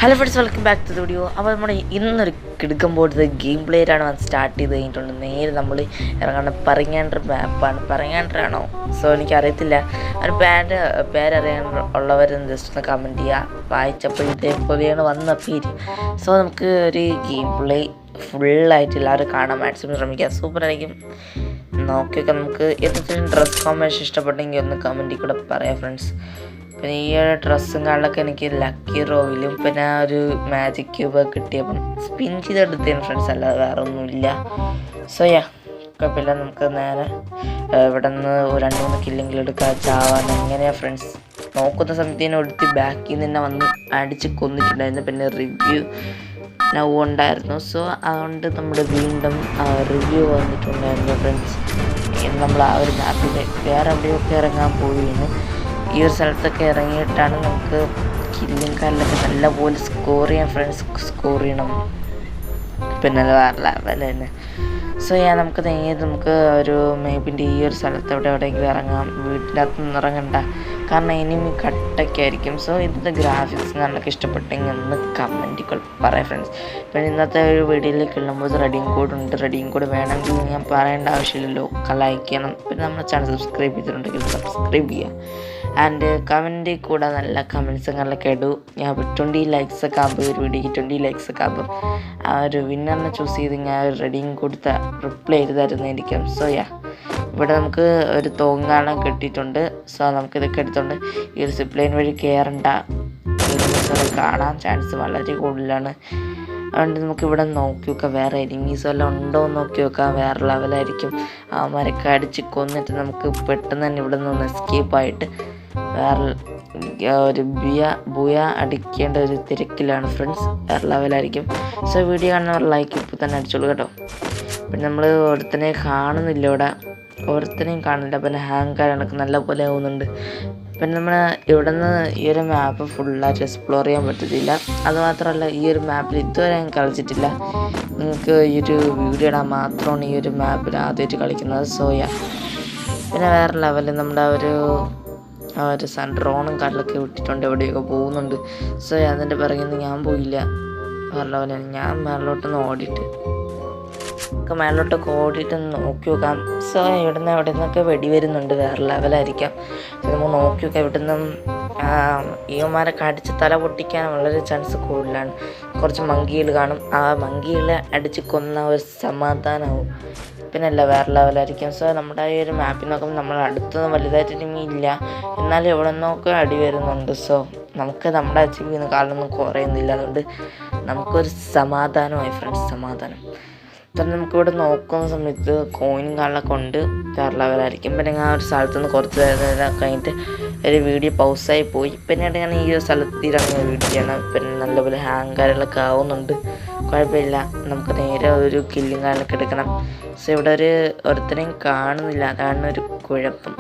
Hello friends, welcome back to the video. അപ്പോൾ നമ്മൾ ഇന്നൊരു കിടക്കുമ്പോഴത്തെ ഗെയിം പ്ലേയിലാണ് സ്റ്റാർട്ട് ചെയ്ത് കഴിഞ്ഞിട്ടുണ്ട്. നേരെ നമ്മൾ ഇറങ്ങുന്ന പറങ്ങാണ്ടർ മാപ്പാണ്. പറങ്ങാണ്ടറാണോ? സോ എനിക്കറിയത്തില്ല. അതിന് പേരറിയാൻ ഉള്ളവരും ജസ്റ്റ് ഒന്ന് കമൻറ്റ് ചെയ്യുക. വായിച്ചപ്പോൾ ഇതേപോലെയാണ് വന്ന പേര്. സോ നമുക്ക് ഒരു ഗെയിം പ്ലേ ഫുള്ളായിട്ട് എല്ലാവരും കാണാൻ മാക്സിമം ശ്രമിക്കുക. സൂപ്പറായിരിക്കും. നോക്കിയൊക്കെ നമുക്ക് എന്തെങ്കിലും ഡ്രസ് കോമ്പിനേഷൻ ഇഷ്ടപ്പെട്ടെങ്കിൽ ഒന്ന് കമൻറ്റിൽ കൂടെ പറയാം ഫ്രണ്ട്സ്. പിന്നെ ഈ ഒരു ഡ്രസ്സും കാളിലൊക്കെ എനിക്ക് ലക്കി റോയിലും പിന്നെ ഒരു മാജിക് ക്യൂബൊക്കെ കിട്ടിയപ്പം സ്പിൻ ചെയ്തെടുത്തതിന് ഫ്രണ്ട്സ്, അല്ലാതെ വേറെ ഒന്നുമില്ല. സോ കുഴപ്പമില്ല. നമുക്ക് നേരെ ഇവിടെ നിന്ന് 2-3 കില്ലെങ്കിലും എടുക്കുക. ചാവാൻ എങ്ങനെയാണ് ഫ്രണ്ട്സ് നോക്കുന്ന സമയത്തേനും എടുത്ത് ബാക്കിൽ നിന്ന് വന്ന് അടിച്ച് കൊന്നിട്ടുണ്ടായിരുന്നു. പിന്നെ റിവ്യൂ ഉണ്ടായിരുന്നു. സോ അതുകൊണ്ട് നമ്മൾ വീണ്ടും റിവ്യൂ വന്നിട്ടുണ്ടായിരുന്നു ഫ്രണ്ട്സ്. നമ്മൾ ആ ഒരു മാപ്പിൽ വേറെ എവിടെയൊക്കെ ഇറങ്ങാൻ പോയിരുന്നു. ഈ ഒരു സ്ഥലത്തൊക്കെ ഇറങ്ങിയിട്ടാണ് നമുക്ക് കില്ലും കാലിലൊക്കെ നല്ലപോലെ സ്കോർ ചെയ്യാൻ ഫ്രണ്ട്സ്. സ്കോർ ചെയ്യണം പിന്നെ വേറെ ലെവൽ തന്നെ. സോ നമുക്ക് നമുക്ക് ഒരു മേപ്പിൻ്റെ ഈ ഒരു സ്ഥലത്ത് എവിടെയെങ്കിലും ഇറങ്ങാം. വീട്ടിൻ്റെ അകത്തൊന്നും ഇറങ്ങണ്ട, കാരണം എനിമി കട്ടൊക്കെയായിരിക്കും. സോ ഇതിൻ്റെ ഗ്രാഫിക്സ് നമുക്ക് ഇഷ്ടപ്പെട്ടെങ്കിൽ ഒന്ന് കമൻറ്റുകൾ പറയാം ഫ്രണ്ട്സ്. പിന്നെ ഇന്നത്തെ ഒരു വീഡിയോയിലേക്ക് ഉള്ളുമ്പോൾ റെഡിയും കോഡ് ഉണ്ട്. റെഡിയും കോഡ് വേണമെങ്കിൽ ഞാൻ പറയേണ്ട ആവശ്യമില്ലല്ലോ, ലൈക്ക് ചെയ്യണം. പിന്നെ നമ്മുടെ ചാനൽ സബ്സ്ക്രൈബ് ചെയ്തിട്ടുണ്ടെങ്കിൽ സബ്സ്ക്രൈബ് ചെയ്യുക. ആൻഡ് കമൻറ്റിൽ കൂടെ നല്ല കമൻസുകളൊക്കെ ഇടൂ. ഞാൻ 20 ലൈക്സൊക്കെ ആകുമ്പോൾ ഒരു വീഡിയോക്ക് 20 ലൈക്സൊക്കെ ആകുമ്പോൾ ആ ഒരു വിന്നറിനെ ചൂസ് ചെയ്ത് ഞാൻ റെഡിയും കൊടുത്ത റിപ്ലൈ എഴുതായിരുന്നായിരിക്കും. സോ ഇവിടെ നമുക്ക് ഒരു തോങ്ങാളം കിട്ടിയിട്ടുണ്ട്. സോ നമുക്കിതൊക്കെ എടുത്തുകൊണ്ട് ഈ ഒരു സിപ്ലൈൻ വഴി കയറേണ്ട കാണാൻ ചാൻസ് വളരെ കൂടുതലാണ്. അതുകൊണ്ട് നമുക്കിവിടെ നോക്കി നോക്കാം വേറെ എനിമീസ് വല്ലതും ഉണ്ടോ എന്ന് നോക്കി നോക്കാം. വേറെ ലെവലായിരിക്കും. അവന്മാരൊക്കെ അടിച്ച് കൊന്നിട്ട് നമുക്ക് പെട്ടെന്ന് തന്നെ ഇവിടെ നിന്ന് എസ്കേപ്പായിട്ട് വേറെ ഒരു ബുയ അടിക്കേണ്ട ഒരു തിരക്കിലാണ് ഫ്രണ്ട്സ്. വേറെ ലെവലായിരിക്കും. സോ വീഡിയോ കാണുന്നവർ ലൈക്ക് ഇപ്പോൾ തന്നെ അടിച്ചോളൂ കേട്ടോ. പിന്നെ നമ്മൾ ഒരുത്തനെ കാണുന്നില്ല, ഇവിടെ ഒരുത്തനെയും കാണില്ല. പിന്നെ ഹാങ് കാര്യങ്ങളൊക്കെ നല്ല പോലെ ആവുന്നുണ്ട്. പിന്നെ നമ്മൾ ഇവിടെ നിന്ന് ഈ ഒരു മാപ്പ് ഫുള്ളായിട്ട് എക്സ്പ്ലോർ ചെയ്യാൻ പറ്റത്തില്ല. അതുമാത്രമല്ല ഈ ഒരു മാപ്പിൽ ഇതുവരെ ഞാൻ കളിച്ചിട്ടില്ല. നിങ്ങൾക്ക് ഈ ഒരു വീഡിയോ ഇടാൻ മാത്രമാണ് ഈ ഒരു മാപ്പിൽ ആദ്യമായിട്ട് കളിക്കുന്നത്. സോയ പിന്നെ വേറെ ലെവലിൽ നമ്മുടെ ഒരു ഡ്രോണും കാട്ടിലൊക്കെ വിട്ടിട്ടുണ്ട്, എവിടെയൊക്കെ പോകുന്നുണ്ട്. സോ അതിൻ്റെ പിറകിൽ നിന്ന് ഞാൻ പോയില്ല. വേറെ ലെവലാണ്. ഞാൻ മേളിലോട്ടൊന്ന് ഓടിയിട്ട് മേളിലോട്ടൊക്കെ ഓടിയിട്ട് നോക്കി നോക്കാം. സോ എവിടെ നിന്നൊക്കെ വെടി വരുന്നുണ്ട്. വേറെ ലെവലായിരിക്കാം. നമ്മൾ നോക്കി നോക്കാം. ഇവിടെ നിന്നും ഈവന്മാരൊക്കെ അടിച്ച് തല പൊട്ടിക്കാൻ വളരെ ചാൻസ് കൂടുതലാണ്. കുറച്ച് മങ്കികൾ കാണും. ആ മങ്കികളെ അടിച്ച് കൊന്ന ഒരു സമാധാനമാവും. പിന്നെ അല്ല വേറെ ലെവലായിരിക്കും. സോ നമ്മുടെ ഈ ഒരു മാപ്പിൽ നോക്കുമ്പോൾ നമ്മൾ അടുത്തൊന്നും വലുതായിട്ട് ഇല്ല, എന്നാലും എവിടെ നിന്നൊക്കെ അടി വരുന്നുണ്ട്. സോ നമുക്ക് നമ്മുടെ അച്ചീവ് ചെയ്യുന്ന കാലമൊന്നും കുറയുന്നില്ല. അതുകൊണ്ട് നമുക്കൊരു സമാധാനമായി ഫ്രണ്ട്സ്, സമാധാനം. തന്നെ നമുക്കിവിടെ നോക്കുന്ന സമയത്ത് കോയിനും കാളിലൊക്കെ ഉണ്ട്. വേറെ ലെവലായിരിക്കും. പിന്നെ ഞാൻ ഒരു സ്ഥലത്ത് നിന്ന് കുറച്ച് നേരം കഴിഞ്ഞിട്ട് ഒരു വീഡിയോ പൗസായി പോയി. പിന്നീട് ഞാൻ ഈ ഒരു സ്ഥലത്ത് ഇറങ്ങിയ വീഡിയോ ചെയ്യണം. പിന്നെ നല്ലപോലെ ഹാങ് കാര്യങ്ങളൊക്കെ ആവുന്നുണ്ട്. കുഴപ്പമില്ല. നമുക്ക് നേരെ ഒരു കില്ലും കാര്യങ്ങളൊക്കെ എടുക്കണം. സോ ഇവിടെ ഒരുത്തനെയും കാണുന്നില്ല. അതാണ് ഒരു കുഴപ്പം.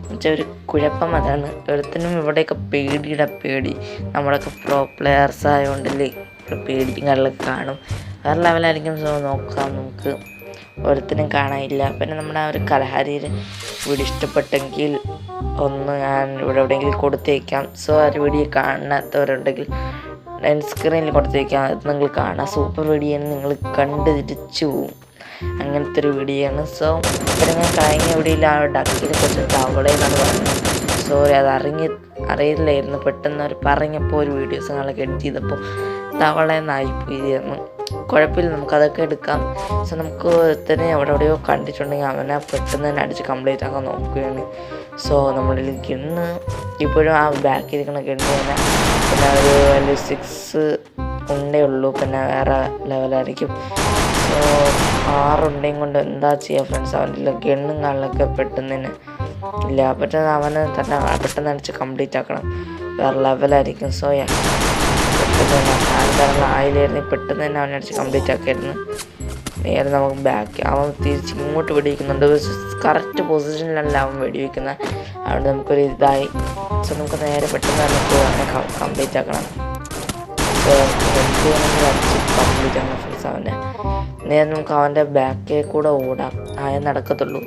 എന്നുവെച്ചാൽ ഒരു കുഴപ്പം അതാണ്. ഒരുത്തനും ഇവിടെയൊക്കെ പേടി. നമ്മളൊക്കെ പ്രോ പ്ലെയേഴ്സ് ആയതുകൊണ്ടല്ലേ പേടിക്കും കാര്യങ്ങളൊക്കെ കാണും. വേറെ ലെവലായിരിക്കും. സോ നോക്കാം. നമുക്ക് ഒരുത്തനും കാണാനില്ല. പിന്നെ നമ്മുടെ ആ ഒരു കലഹാരിയിൽ വീഡിയോ ഇഷ്ടപ്പെട്ടെങ്കിൽ ഒന്ന് ഞാൻ ഇവിടെ എവിടെയെങ്കിലും കൊടുത്തേക്കാം. സോ ആ ഒരു വീഡിയോ കാണാത്തവരുണ്ടെങ്കിൽ എൻ സ്ക്രീനിൽ കൊടുത്തേക്കാം. അത് നിങ്ങൾ കാണാം. സൂപ്പർ വീഡിയോ ആണ്. നിങ്ങൾ കണ്ട് തിരിച്ചു പോവും. അങ്ങനത്തെ ഒരു വീഡിയോ ആണ്. സോ ഇവിടെ ഞാൻ കഴിഞ്ഞ വീഡിയോയിൽ ആ ഡക്കിനെ കുറച്ച് തവളയെന്നാണ് പറഞ്ഞത്. സോറി, അത് അറിയില്ലായിരുന്നു. പെട്ടെന്ന് അവർ പറഞ്ഞപ്പോൾ ഒരു വീഡിയോസ് ഞങ്ങളൊക്കെ എഡിറ്റ് ചെയ്തപ്പോൾ തവളയെന്നായിപ്പോയിരുന്നു. കുഴപ്പമില്ല, നമുക്കതൊക്കെ എടുക്കാം. സോ നമുക്ക് തന്നെ എവിടെയോ കണ്ടിട്ടുണ്ടെങ്കിൽ അവനെ പെട്ടെന്ന് തന്നെ അടിച്ച് കംപ്ലീറ്റ് ആക്കാൻ നോക്കുകയാണ്. സോ നമ്മളിൽ ഗണ്ണ് ഇപ്പോഴും ആ ബാക്കിലിരിക്കുന്ന ഗണ്ണ് തന്നെ പിന്നെ ഒരു 6 ഉണ്ടേ ഉള്ളൂ. പിന്നെ വേറെ ലെവലായിരിക്കും. സോ 6 ഉണ്ടെങ്കിൽ കൊണ്ട് എന്താ ചെയ്യുക ഫ്രണ്ട്സ്. അവൻ്റെ ഗണ്ണും കാളിലൊക്കെ പെട്ടെന്ന് തന്നെ ഇല്ല. പെട്ടെന്ന് അവനെ തന്നെ പെട്ടെന്ന് അടിച്ച് കംപ്ലീറ്റ് ആക്കണം. വേറെ ലെവലായിരിക്കും. സോ പെട്ടെന്ന് തന്നെ ആൾക്കാരുള്ള ആയിലായിരുന്നു. പെട്ടെന്ന് തന്നെ അവനെ അടിച്ച് കംപ്ലീറ്റ് ആക്കിയായിരുന്നു. നേരെ നമുക്ക് ബാക്ക് അവൻ തിരിച്ച് ഇങ്ങോട്ട് വെടിവെക്കുന്നുണ്ട്. കറക്റ്റ് പൊസിഷനിലല്ല അവൻ വെടിവെക്കുന്നത്. അതുകൊണ്ട് നമുക്കൊരു ഇതായി. സോ നമുക്ക് നേരെ പെട്ടെന്ന് നമുക്ക് അവനെ കംപ്ലീറ്റ് ആക്കണം. സോ അടിച്ച് കംപ്ലീറ്റ് ആക്കണം ഫ്രണ്ട്സ്. അവൻ്റെ നേരെ നമുക്ക് അവൻ്റെ ബാക്കിൽ കൂടെ ഓടാം. ആയ നടക്കത്തുള്ളൂ.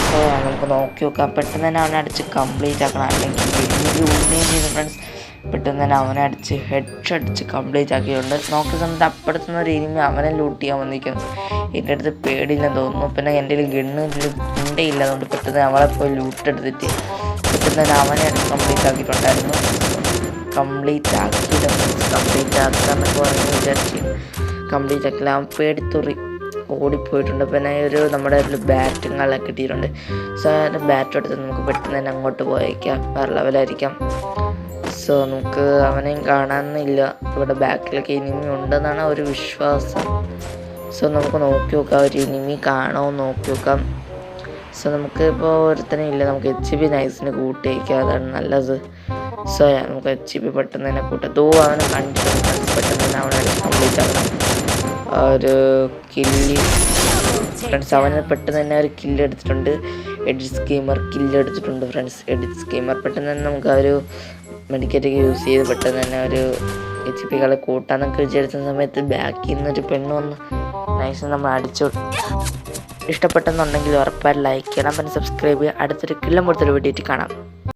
സോ നമുക്ക് നോക്കി നോക്കാം. പെട്ടെന്ന് തന്നെ അവനെ അടിച്ച് കംപ്ലീറ്റ് ആക്കണം. അല്ലെങ്കിൽ ഫ്രണ്ട്സ് പെട്ടെന്ന് തന്നെ അവനെ അടിച്ച് ഹെഡ്ഷടിച്ച് കംപ്ലീറ്റ് ആക്കിയിട്ടുണ്ട്. നോക്കുന്ന സമയത്ത് അപ്പുറത്തുനിന്ന് ഒരു എനിമി അവനെ ലൂട്ട് ചെയ്യാൻ വന്നിരിക്കുന്നു. എൻ്റെ അടുത്ത് പേടിയില്ലെന്ന് തോന്നുന്നു. പിന്നെ എൻ്റെ ഗണ്ണില്ല, അതുകൊണ്ട് പെട്ടെന്ന് അവളെ പോയി ലൂട്ട് എടുത്തിട്ട് പെട്ടെന്ന് തന്നെ അവനെ കംപ്ലീറ്റ് ആക്കിയിട്ടുണ്ടായിരുന്നു. കംപ്ലീറ്റ് ആക്കാന്നൊക്കെ പറഞ്ഞ് വിചാരിച്ച് കംപ്ലീറ്റ് ആക്കില്ല. അവൻ പേടിത്തുറി ഓടിപ്പോയിട്ടുണ്ട്. പിന്നെ നമ്മുടെ ഒരു ബാറ്റും കളൊക്കെ കിട്ടിയിട്ടുണ്ട്. സോ അതിൻ്റെ ബാറ്റ് എടുത്ത് നമുക്ക് പെട്ടെന്ന് തന്നെ അങ്ങോട്ട് പോയേക്കാം, വേറെ ലെവലായിരിക്കാം. സോ നമുക്ക് അവനെയും കാണാനില്ല. ഇവിടെ ബാക്കിലൊക്കെ എനിമി ഉണ്ടെന്നാണ് ഒരു വിശ്വാസം. സോ നമുക്ക് നോക്കി നോക്കാം, ഒരു എനിമി കാണുമോ നോക്കി നോക്കാം. സോ നമുക്ക് ഇപ്പോൾ ഒരുത്തനും ഇല്ല, നമുക്ക് HP നൈസിന് കൂട്ടിയേക്കാം, അതാണ് നല്ലത്. സോ നമുക്ക് HP പെട്ടെന്ന് തന്നെ കൂട്ടാം. അവനെ കണ്ടിട്ടുണ്ട്, പെട്ടെന്ന് തന്നെ അവനെ കംപ്ലീറ്റ് ആക്കണം. ഒരു കില്ല് ഫ്രണ്ട്സ്, അവന് പെട്ടെന്ന് തന്നെ ഒരു കില്ല് എടുത്തിട്ടുണ്ട്. എഡിറ്റ് സ്കീമർ കില്ല് എടുത്തിട്ടുണ്ട് ഫ്രണ്ട്സ്. എഡിറ്റ് സ്കീമർ പെട്ടെന്ന് തന്നെ നമുക്ക് ആ ഒരു മെഡിക്കറ്റൊക്കെ യൂസ് ചെയ്ത് പെട്ടെന്ന് തന്നെ ഒരു HP കളെ കൂട്ടാന്നൊക്കെ വിചാരിച്ച സമയത്ത് ബാക്കിൽ നിന്നൊരു പെണ്ണ് വന്ന് നൈസ് നമ്മൾ അടിച്ചു. ഇഷ്ടപ്പെട്ടെന്നുണ്ടെങ്കിൽ ഉറപ്പായിട്ട് ലൈക്ക് ചെയ്യണം, പിന്നെ സബ്സ്ക്രൈബ് ചെയ്യുക. അടുത്തൊരു കിള്ളം കൊടുത്തൊരു വീഡിയോ കാണാം.